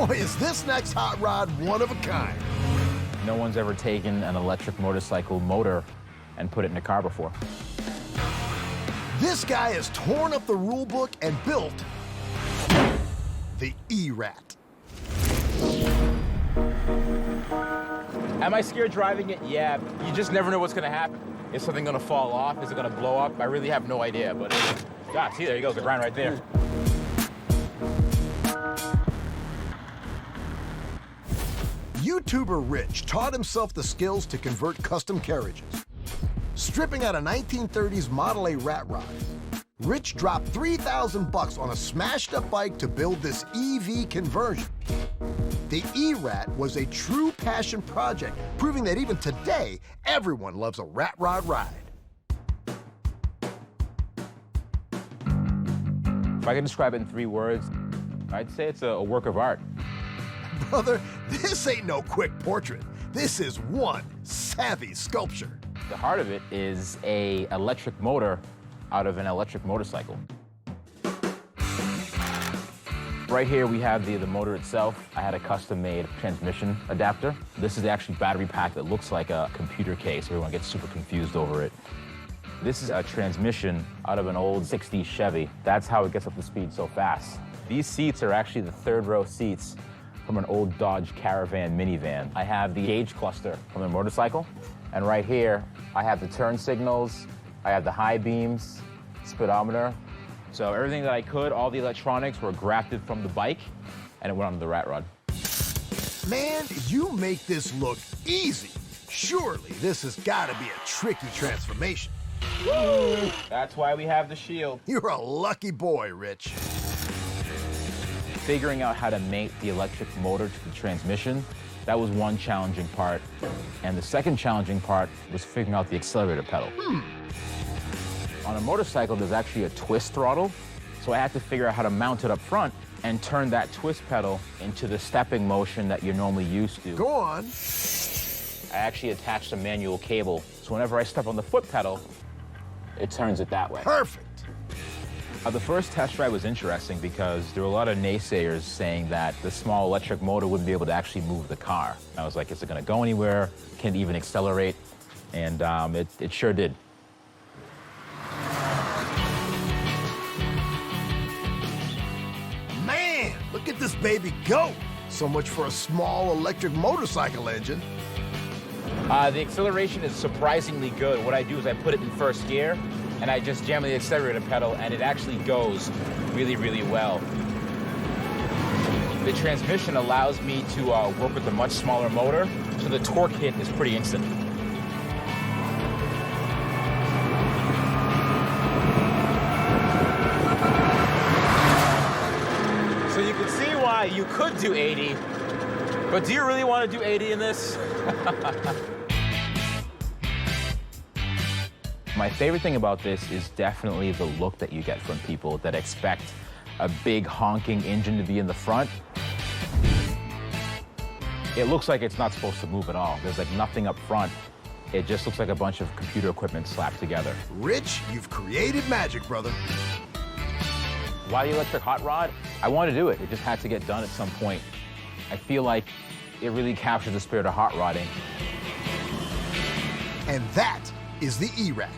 Boy, is this next hot rod one of a kind. No one's ever taken an electric motorcycle motor and put it in a car before. This guy has torn up the rule book and built the E-Rat. Am I scared driving it? Yeah. You just never know what's gonna happen. Is something gonna fall off? Is it gonna blow up? I really have no idea, but God, see, there you go, the grind right there. YouTuber Rich taught himself the skills to convert custom carriages. Stripping out a 1930s Model A rat rod, Rich dropped $3,000 on a smashed-up bike to build this EV conversion. The E-Rat was a true passion project, proving that even today, everyone loves a rat rod ride. If I could describe it in 3 words, I'd say it's a work of art. Brother, this ain't no quick portrait. This is one savvy sculpture. The heart of it is a electric motor out of an electric motorcycle. Right here we have the motor itself. I had a custom-made transmission adapter. This is actually battery pack that looks like a computer case. Everyone gets super confused over it. This is a transmission out of an old 60s Chevy. That's how it gets up to speed so fast. These seats are actually the 3rd row seats from an old Dodge Caravan minivan. I have the gauge cluster from the motorcycle, and right here, I have the turn signals, I have the high beams, speedometer. So everything that I could, all the electronics were grafted from the bike, and it went onto the rat rod. Man, you make this look easy. Surely this has got to be a tricky transformation. Woo! That's why we have the shield. You're a lucky boy, Rich. Figuring out how to mate the electric motor to the transmission, that was one challenging part. And the second challenging part was figuring out the accelerator pedal. On a motorcycle, there's actually a twist throttle, so I had to figure out how to mount it up front and turn that twist pedal into the stepping motion that you're normally used to. Go on. I actually attached a manual cable, so whenever I step on the foot pedal, it turns it that way. Perfect. The first test ride was interesting because there were a lot of naysayers saying that the small electric motor wouldn't be able to actually move the car. I was like, is it gonna go anywhere? Can it even accelerate? And it sure did. Man, look at this baby go. So much for a small electric motorcycle engine. The acceleration is surprisingly good. What I do is I put it in first gear, and I just jam the accelerator pedal, and it actually goes really, really well. The transmission allows me to work with a much smaller motor, so the torque hit is pretty instant. So you can see why you could do 80, but do you really want to do 80 in this? My favorite thing about this is definitely the look that you get from people that expect a big honking engine to be in the front. It looks like it's not supposed to move at all. There's like nothing up front. It just looks like a bunch of computer equipment slapped together. Rich, you've created magic, brother. Why the electric hot rod? I want to do it. It just had to get done at some point. I feel like it really captures the spirit of hot rodding. And that is the E-Rat.